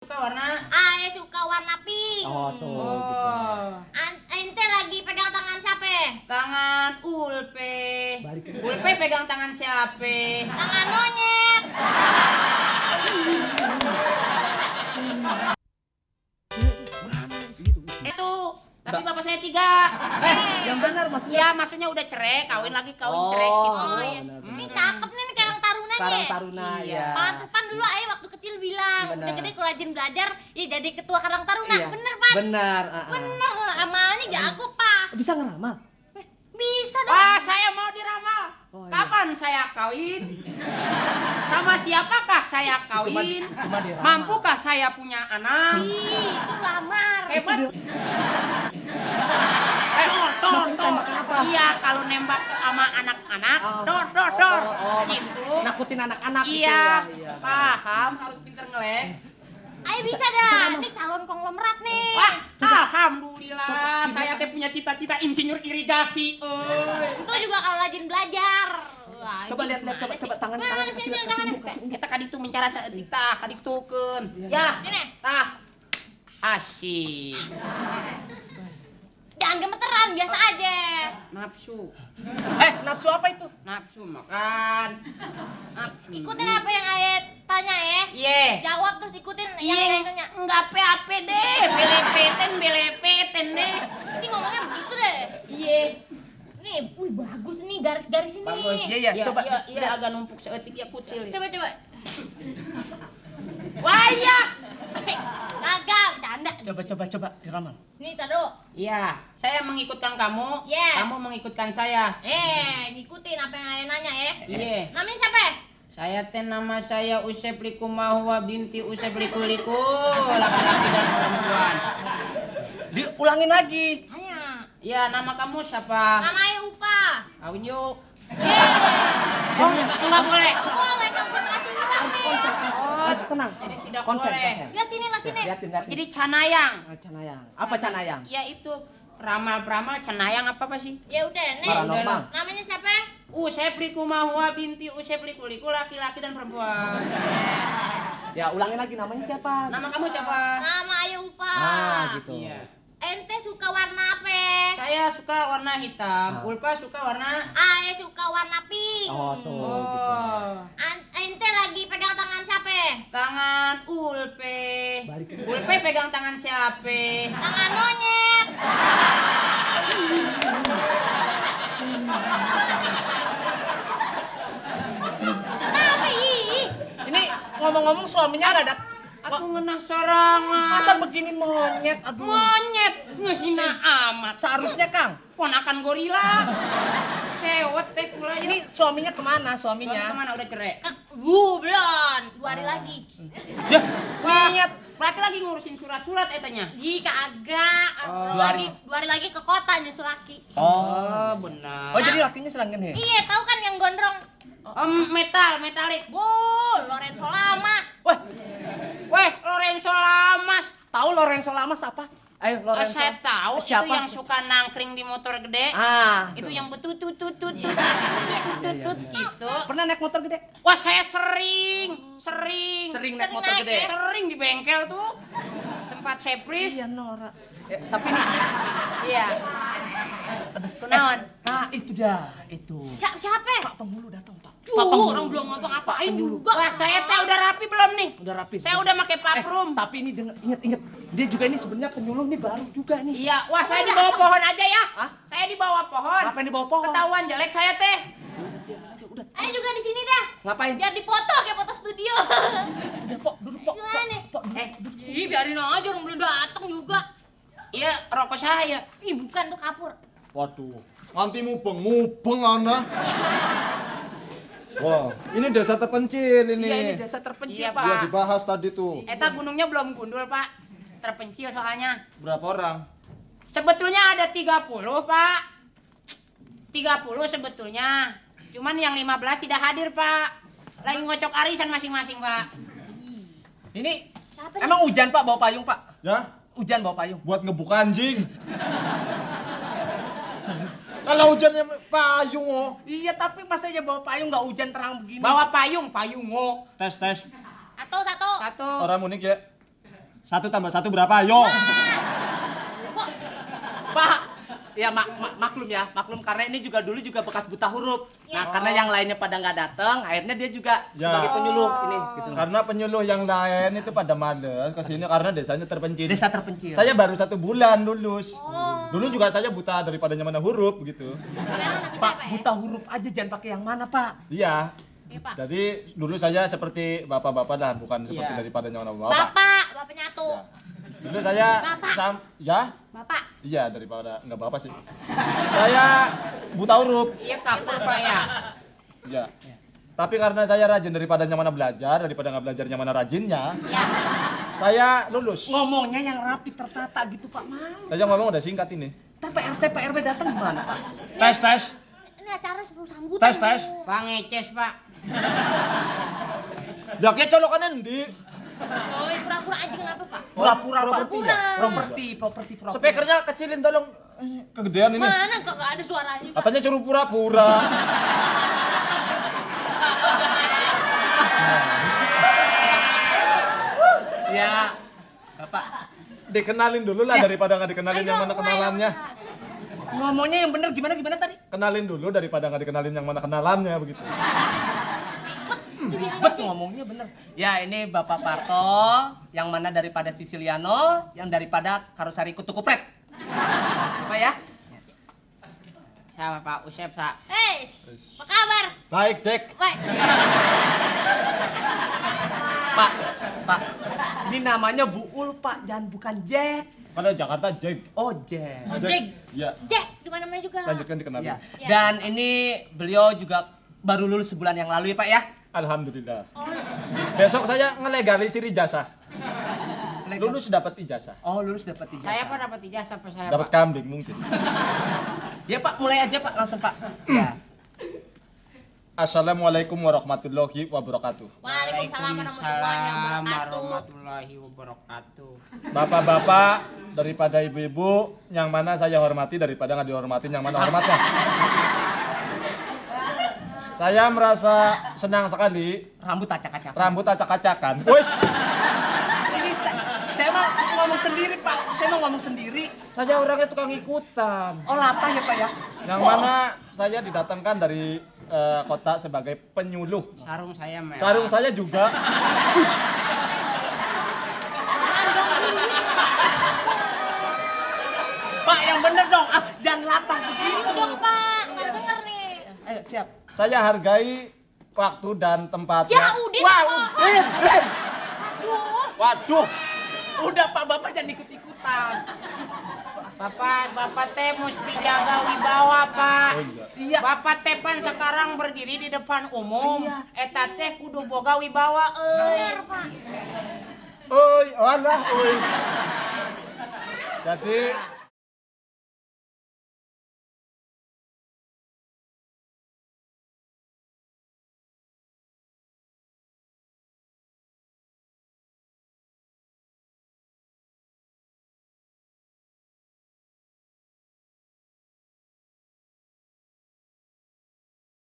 Suka warna? Ae suka warna pink. Oh tuh gitu. Ente lagi pegang tangan siapa? Tangan Ulpe. Balikin. Ulpe pegang tangan siapa? Tangan monyet. Itu, tapi bapak saya 3. Yang benar maksudnya. Ya maksudnya udah cerai, kawin lagi kawin Oh, cerai gitu. Oh iya. benar, Ini benar. cakep nih Karang Tarunanya. Karang Taruna Iya. ya. Pantesan dulu Ae waktu kecil bilang, Benar. udah gede kalau rajin belajar, ya jadi ketua Karang Taruna. Iya. Bener, Pak. Benar. Bener, amalnya jago pas. Bisa ngeramal? Bisa dong. Wah, saya mau diramal. Oh, iya. Kapan saya kawin? Sama siapakah saya kawin? Cuma diramal. Mampukah saya punya anak? Ih, itu lamar. Hebat. Maksud tembakan apa? Iya, kalau nembak sama anak-anak, Oh. dor. Oh, Gitu. nakutin anak-anak gitu Iya, ya. Iya. paham, harus pinter ngeles. Ayo bisa dah. Ini calon konglomerat nih. Wah, alhamdulillah, saya teh punya cita-cita insinyur irigasi. Itu juga kalau rajin belajar. Wah, Coba ini lihat, gimana coba sih? tangan Mana kasih sini, lihat, tangan. kasih Kita kaditu mencara cita, kaditukeun. Iya. Ya, Sini. tah. Asyik. Jangan gemeteran, biasa aja. Nafsu. Nafsu apa itu? Nafsu makan. Nafsu. Ikutin apa yang Ayet tanya ya. Iya. Jawab terus ikutin yang Iya, Ayet tanya. enggak apa-apa deh. Belepeten deh. Ini ngomongnya begitu deh. Iya. Nih, wih bagus nih garis-garis ini. Bagus. Iya, Iya, coba. iya, agak numpuk seetik ya kutil. Coba. Wah, iya. Kagak, bercanda. Coba diramal. Nih, tado. Iya, saya mengikutkan kamu, Iya. kamu mengikutkan saya. Ngikutin apa yang Ayet nanya ya. Iya. Namanya siapa? Saya nama saya Usep Liku Mahwa binti Usep Liku laki-laki dan perempuan. Diulangin lagi. Tanya. Iya, nama kamu siapa? Nama Ayet Upa. Kawin yuk. Oh, Enggak boleh. Boleh konsentrasi ulang nih. Oh, tenang. Jadi tidak Konsen. boleh. Lihat sini, lihat sini. Lihatin. Jadi canayang. Canayang. Apa canayang? Ya itu ramal-ramal canayang apa sih? Ya udah, nih. Paranormal. Namanya siapa? Usep Liku Mahwa binti Usep Liku laki-laki dan perempuan. Ya, ulangin lagi namanya siapa? Nama kamu siapa? Nama Ayet Upa. Gitu. Iya. Ente suka warna apa? Saya suka warna hitam, Ah. Ulfa suka warna. Ayet suka warna pink. Oh, tuh gitu. Oh, Ente lagi pegang tangan siapa? tangan Ulpe. Balikin. Ulpe pegang tangan siapa? Tangan monyet. Kenapa ih? Ini ngomong-ngomong suaminya nggak ada. Aku ngenah sorangan. Masa begini monyet? Aduh. Monyet ngehina amat. Seharusnya Kang. Ponakan gorila. Sewet teh pula ya. Ini suaminya kemana? Suami Suaminya? kemana udah cerai? Belum. 2 hari lagi. Ya, niat. Berarti lagi ngurusin surat-surat etanya. Ih, kagak. Oh. 2 hari lagi ke kota nyusul laki. Oh, benar. Oh, jadi lakinya selangin ya? Iya, tahu kan yang gondrong? Metalik. Lorenzo Lamas. Wah, Weh, Lorenzo Lamas. tahu Lorenzo Lamas apa? Ayo Lorenzo. Saya tahu Siapa? itu yang suka nangkring di motor gede. Itu Itu yang betutut gitu. pernah naik motor gede? Wah, saya sering Naik motor naik gede. ya? Sering di bengkel tuh. Tempat sepris. Iya, Nora. Tapi nih, Iya. Kunaon? nah itu dah, itu. Siapa? Pak Penghulu datang, Pak. Orang belum ngapa-ngapain juga. Wah, saya teh udah rapi belum nih? Udah rapi. Saya udah pakai paprum. Tapi ini inget. Dia juga ini sebenarnya penyuluh nih baru juga nih. Iya, wah saya di bawah pohon aja ya. Hah? Saya di bawah pohon. Ngapain di bawah pohon? Ketahuan jelek saya teh. Biarin aja, udah. Ayo juga di sini dah. Ngapain? Biar dipoto kayak foto studio. Udah, Pok, duduk, Pok. Gimana? Pok, duduk. Ih, biarin aja orang belum datang juga. Iya, rokok saya. Ih, bukan tuh kapur. Waduh, nanti mubeng Anda. Wah, ini desa terpencil ini. Iya, ini desa terpencil, Iya, Pak. Ya dibahas tadi tuh. Eta gunungnya belum gundul, Pak. Terpencil soalnya. Berapa orang? Sebetulnya ada 30, Pak. 30 sebetulnya. Cuman yang 15 tidak hadir, Pak. Lagi ngocok arisan masing-masing, Pak. Ini Siapa nih? emang hujan, Pak, bawa payung, Pak. Ya, Hujan bawa payung. buat ngebuka anjing. Kalau hujannya payung oh. Iya, tapi masa aja bawa payung nggak hujan terang begini. Bawa payung, payung. Tes. Satu. Satu. Orang unik ya. 1 tambah 1 berapa? Ayo. Pak, ya maklum ya, maklum karena ini juga dulu juga bekas buta huruf. Nah, karena yang lainnya pada nggak datang, akhirnya dia juga Ya. sebagai penyuluh ini gitu. Karena penyuluh yang lain itu pada males ke sini karena desanya terpencil. Desa terpencil. Saya baru 1 bulan lulus. Dulu juga saya buta daripada yang mana huruf begitu. Sekarang bisa Pak, Pak ya? buta huruf aja jangan pakai yang mana, Pak? Iya. Iya, Pak. Jadi dulu saya seperti bapak-bapak lah, bukan seperti Iya. daripada yang mana bapak. Bapak nyatu. Dulu saya Bapak. ya? Bapak. Iya, daripada enggak bapak sih. Saya buta huruf. Iya kapur Pak ya. Iya. Tapi karena saya rajin daripada yang mana belajar, daripada nggak belajar yang mana rajinnya, Ya. saya lulus. Ngomongnya yang rapi tertata gitu, Pak. Malu. Saya ngomong udah singkat ini. Ntar PRT, PRW datang gimana, Pak? Tes. Ini acara sebelum sambutan. Tes. Bu. Pak ngeces Pak. Ya kayak colokan endi. Oh, pura-pura aja kenapa Pak? Pura-pura, Pak. properti ya? Properti. Speakernya kecilin tolong. Kegedean ini. Mana kok gak ada suaranya juga? Katanya suruh pura-pura. Ya, Bapak. Dikenalin dulu lah daripada nggak dikenalin yang mana kenalannya. Ngomongnya yang bener gimana tadi? Kenalin dulu daripada nggak dikenalin yang mana kenalannya begitu. Betul ngomongnya bener. Ya ini Bapak Parto, yang mana daripada Siciliano, yang daripada Karosari Kutu Kupret. Apa ya? Sama Pak Usep Pak. Hei, apa kabar? Baik, Jack. Baik. Pak, ini namanya Buul Pak, jangan bukan Jack. Kalau Jakarta Jack. Oh Jack. Oh, Jack. Iya. Jack, di mana-mana juga. Lanjutkan dikenalin. Ya. Dan ini beliau juga baru lulus sebulan yang lalu ya Pak ya. Alhamdulillah. Besok saya ngelegalisir ijazah. Lulus dapat ijazah. Oh lulus dapat ijazah. Saya Pak dapat ijazah Pak saya Dapat Pak. kambing mungkin. Ya Pak, mulai aja Pak, langsung Pak. Ya. Assalamualaikum warahmatullahi wabarakatuh. Waalaikumsalam Waalaikumsalam warahmatullahi warahmatullahi wabarakatuh. Bapak-bapak daripada ibu-ibu yang mana saya hormati daripada nggak dihormatin yang mana hormatnya. Saya merasa senang sekali Rambut acak-acak. rambut acak-acakan. Wes, Ini saya mau ngomong sendiri Pak, saya mau ngomong sendiri. saya orangnya tukang ikutan. Oh latah ya Pak ya. Yang mana saya didatangkan dari kota sebagai penyuluh. Sarung saya merah. Sarung saya juga. Pak yang bener dong, jangan latah Ayo begitu. dong Pak, nggak denger nih. Ayo siap. Saya hargai waktu dan tempatnya. Ya udah. Wah, Pak. Udin. Aduh. Waduh. Udah Pak, Bapak jangan ikut-ikutan. Bapak teh mesti jaga wibawa Pak. Oh iya. Iya. Bapak teh pan sekarang berdiri di depan umum. Iya. Eta teh kudu boga wibawa Bener Pak. Oi, alah, oi. Jadi